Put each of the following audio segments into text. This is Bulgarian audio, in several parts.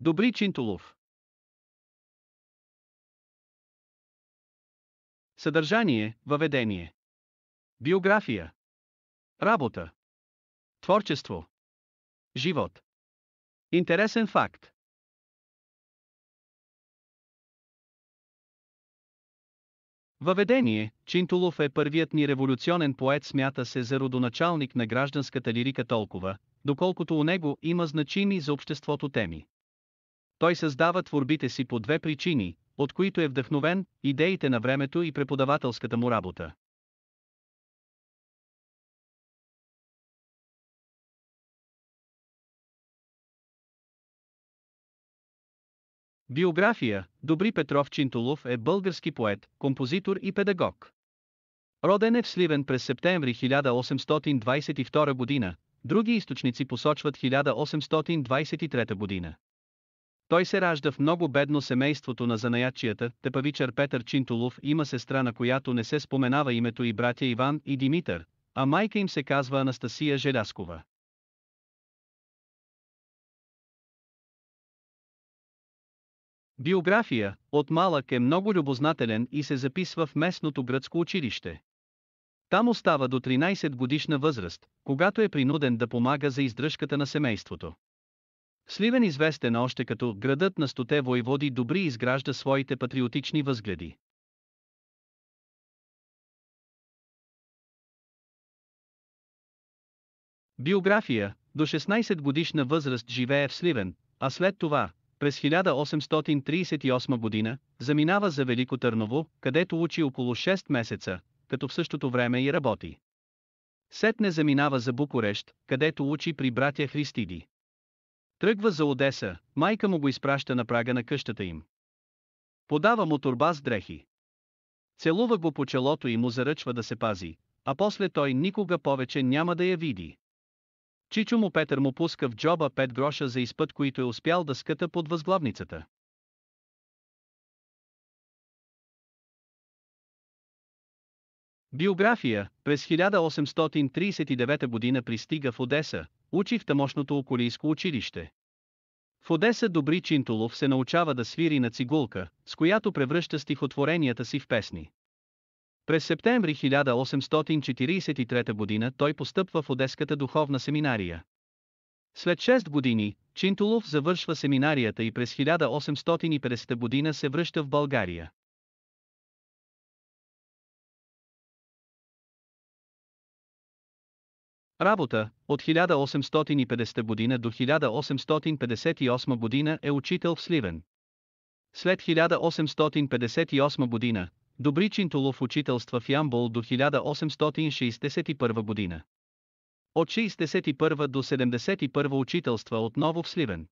Добри Чинтулов. Съдържание, въведение. Биография. Работа. Творчество. Живот. Интересен факт. Въведение. Чинтулов е първият ни революционен поет, смята се за родоначалник на гражданската лирика толкова, доколкото у него има значими за обществото теми. Той създава творбите си по две причини, от които е вдъхновен: идеите на времето и преподавателската му работа. Биография. Добри Петров Чинтулов е български поет, композитор и педагог. Роден е в Сливен през септември 1822 година, други източници посочват 1823 година. Той се ражда в много бедно семейството на занаятчията. Тепавичар Петър Чинтулов има сестра, на която не се споменава името, и братя Иван и Димитър, а майка им се казва Анастасия Желяскова. Биография. От малък е много любознателен и се записва в местното гръцко училище. Там остава до 13 годишна възраст, когато е принуден да помага за издръжката на семейството. Сливен, известен още като градът на 100 войводи, добри, изгражда своите патриотични възгледи. Биография. До 16 годишна възраст живее в Сливен, а след това, през 1838 година, заминава за Велико Търново, където учи около 6 месеца, като в същото време и работи. Сетне заминава за Букурещ, където учи при братя Христиди. Тръгва за Одеса, майка му го изпраща на прага на къщата им. Подава му торба с дрехи. Целува го по челото и му заръчва да се пази, а после той никога повече няма да я види. Чичо му Петър му пуска в джоба 5 гроша за изпът, които е успял да скъта под възглавницата. Биография. През 1839 година пристига в Одеса, учи в тамошното околийско училище. В Одеса Добри Чинтулов се научава да свири на цигулка, с която превръща стихотворенията си в песни. През септември 1843 година той постъпва в Одеската духовна семинария. След 6 години, Чинтулов завършва семинарията и през 1850 година се връща в България. Работа. От 1850 година до 1858 година е учител в Сливен. След 1858 година, Добри Чинтулов учителства в Ямбол до 1861 година. От 61 до 71 учителства отново в Сливен.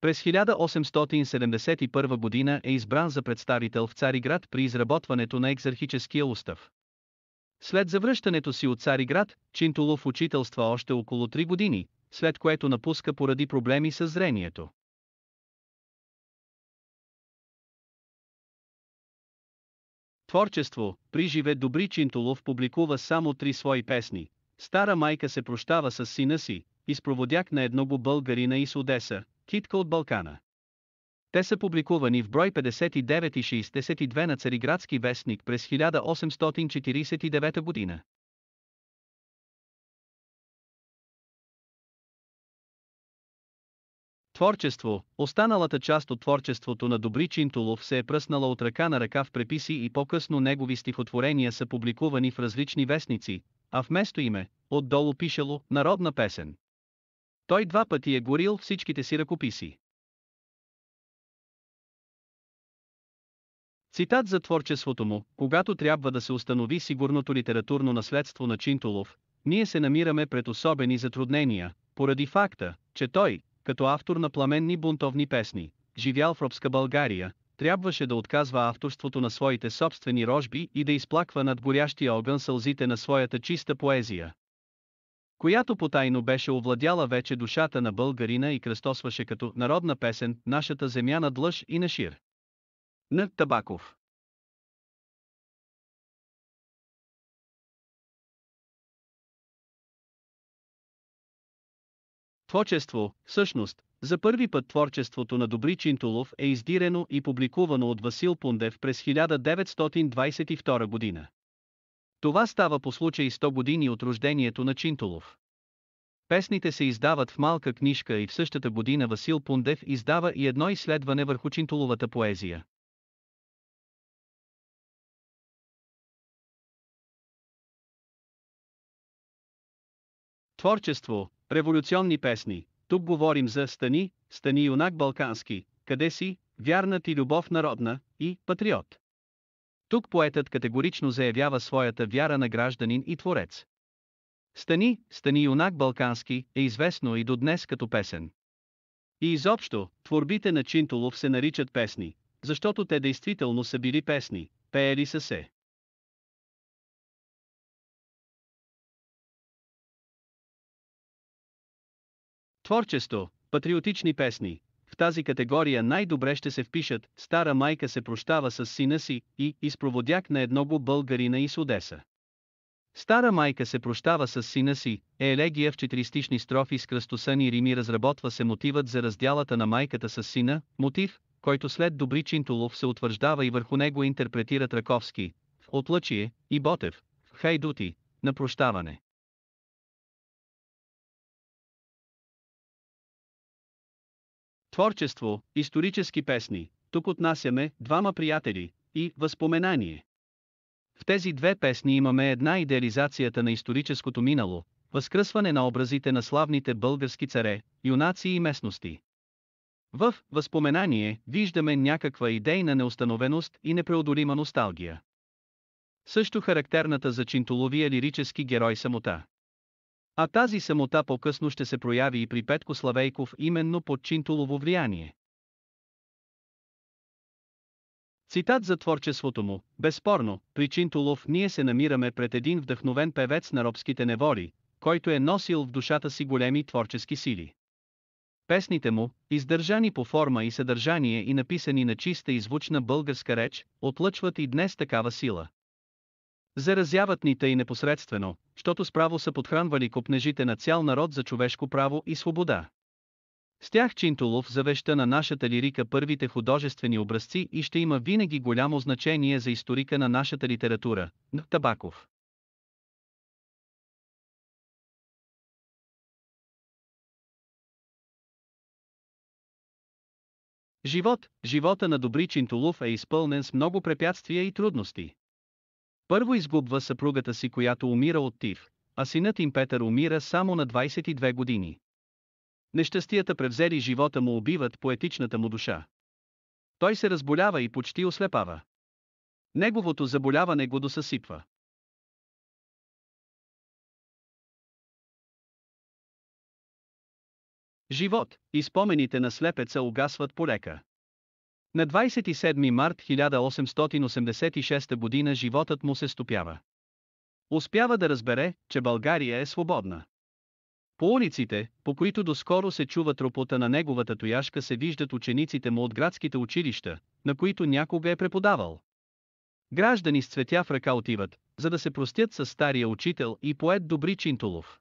През 1871 година е избран за представител в Цариград при изработването на екзархическия устав. След завръщането си от Цариград, Чинтулов учителства още около 3 години, след което напуска поради проблеми с зрението. Творчество. Приживе Добри Чинтулов публикува само 3 свои песни. Стара майка се прощава с сина си, изпроводяк на едного българина из Одеса, китка от Балкана. Те са публикувани в брой 59 и 62 на Цариградски вестник през 1849 година. Творчество. Останалата част от творчеството на Добри Чинтулов се е пръснала от ръка на ръка в преписи и по-късно негови стихотворения са публикувани в различни вестници, а вместо име, отдолу пишело «Народна песен». Той 2 пъти е горил всичките си ръкописи. Цитат за творчеството му: когато трябва да се установи сигурното литературно наследство на Чинтулов, ние се намираме пред особени затруднения, поради факта, че той, като автор на пламенни бунтовни песни, живял в робска България, трябваше да отказва авторството на своите собствени рожби и да изплаква над горящия огън сълзите на своята чиста поезия, която потайно беше овладяла вече душата на българина и кръстосваше като народна песен нашата земя на длъж и на шир. Н. Табаков. Творчество. Всъщност, За първи път творчеството на Добри Чинтулов е издирено и публикувано от Васил Пундев през 1922 година. Това става по случай 100 години от рождението на Чинтулов. Песните се издават в малка книжка и в същата година Васил Пундев издава и едно изследване върху Чинтуловата поезия. Творчество, революционни песни. Тук говорим за "Стани, стани юнак балкански", "Къде си", "Вярна ти любов народна" и "Патриот". Тук поетът категорично заявява своята вяра на гражданин и творец. "Стани, стани юнак балкански" е известно и до днес като песен. И изобщо, творбите на Чинтулов се наричат песни, защото те действително са били песни, пеели са се. Творчество, патриотични песни. В тази категория най-добре ще се впишат "Стара майка се прощава с сина си" и "Изпроводяк на едного българина из Одеса". "Стара майка се прощава с сина си" е елегия в четиристишни строфи с кръстосани рими. Разработва се мотивът за разделата на майката с сина, мотив, който след Добри Чинтулов се утвърждава и върху него интерпретират Раковски, Отлъчие и Ботев, Хайдути, на прощаване. Творчество, исторически песни. Тук отнасяме "Двама приятели" и "Възпоменание". В тези две песни имаме една идеализацията на историческото минало, възкръсване на образите на славните български царе, юнаци и местности. В "Възпоменание" виждаме някаква идейна неустановеност и непреодолима носталгия. Също характерната за Чинтуловия лирически герой самота. А тази самота по-късно ще се прояви и при Петко Славейков именно под Чинтулово влияние. Цитат за творчеството му: "Безспорно, при Чинтулов ние се намираме пред един вдъхновен певец на робските неволи, който е носил в душата си големи творчески сили. Песните му, издържани по форма и съдържание и написани на чиста и звучна българска реч, отлъчват и днес такава сила. Заразяват ни тъй непосредствено, щото справо са подхранвали копнежите на цял народ за човешко право и свобода. С тях Чинтулов завеща на нашата лирика първите художествени образци и ще има винаги голямо значение за историка на нашата литература, Н. Табаков." Живота на Добри Чинтулов е изпълнен с много препятствия и трудности. Първо изгубва съпругата си, която умира от тиф, а синът им Петър умира само на 22 години. Нещастията, превзели живота му, убиват поетичната му душа. Той се разболява и почти ослепава. Неговото заболяване го досъсипва. Живот и спомените на слепеца угасват полека. На 27 март 1886 година животът му се стопява. Успява да разбере, че България е свободна. По улиците, по които доскоро се чува тропота на неговата тояжка, се виждат учениците му от градските училища, на които някога е преподавал. Граждани с цветя в ръка отиват, за да се простят с стария учител и поет Добри Чинтулов.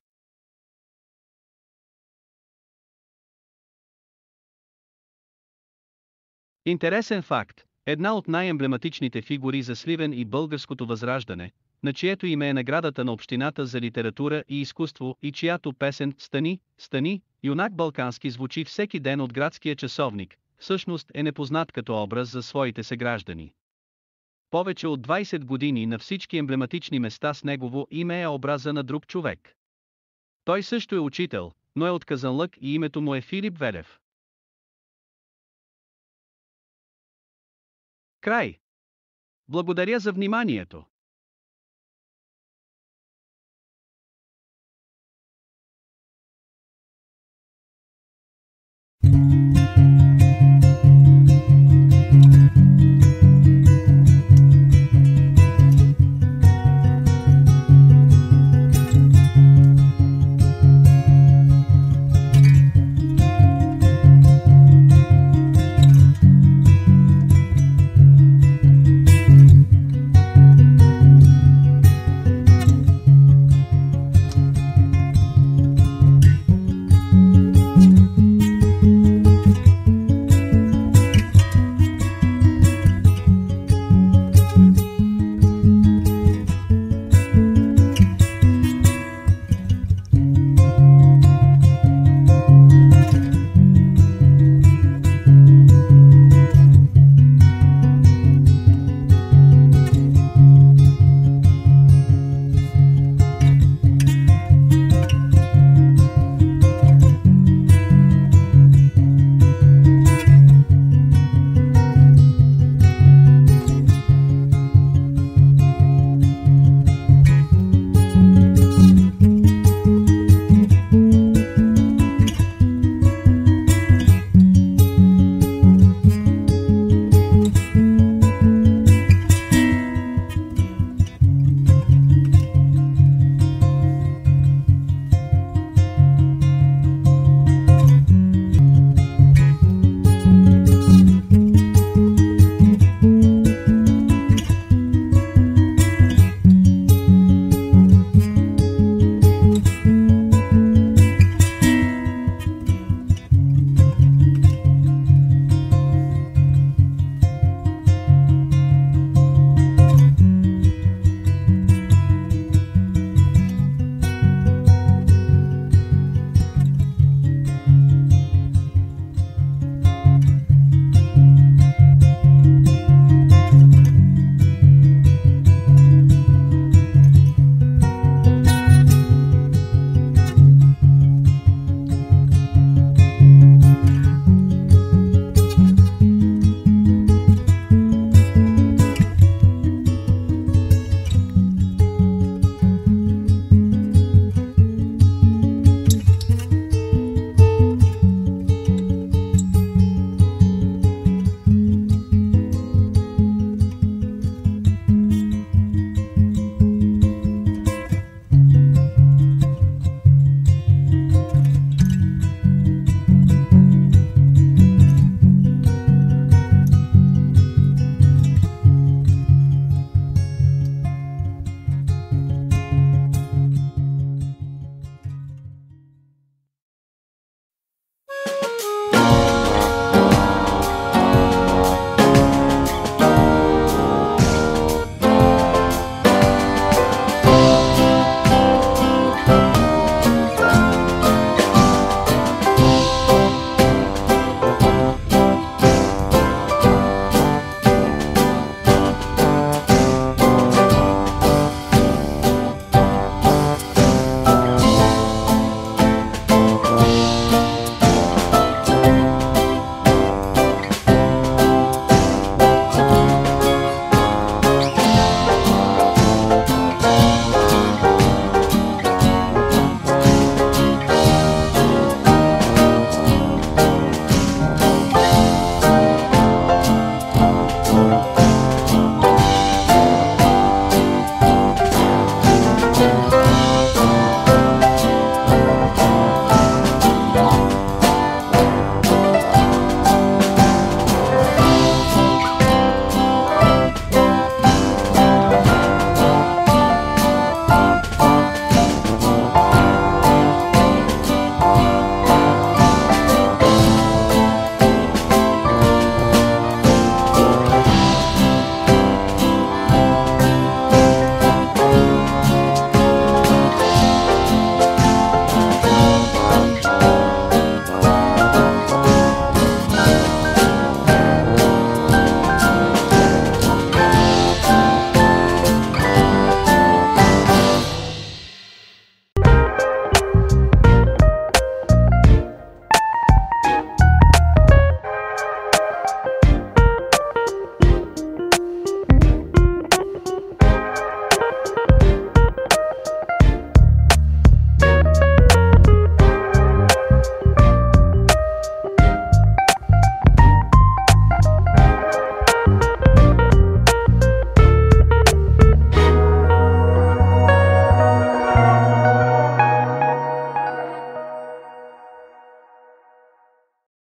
Интересен факт: една от най-емблематичните фигури за Сливен и българското възраждане, на чието име е наградата на общината за литература и изкуство и чиято песен "Стани, стани, юнак балкански" звучи всеки ден от градския часовник, всъщност е непознат като образ за своите съграждани. Повече от 20 години на всички емблематични места с негово име е образа на друг човек. Той също е учител, но е от Казанлък и името му е Филип Велев. Край. Благодаря за вниманието.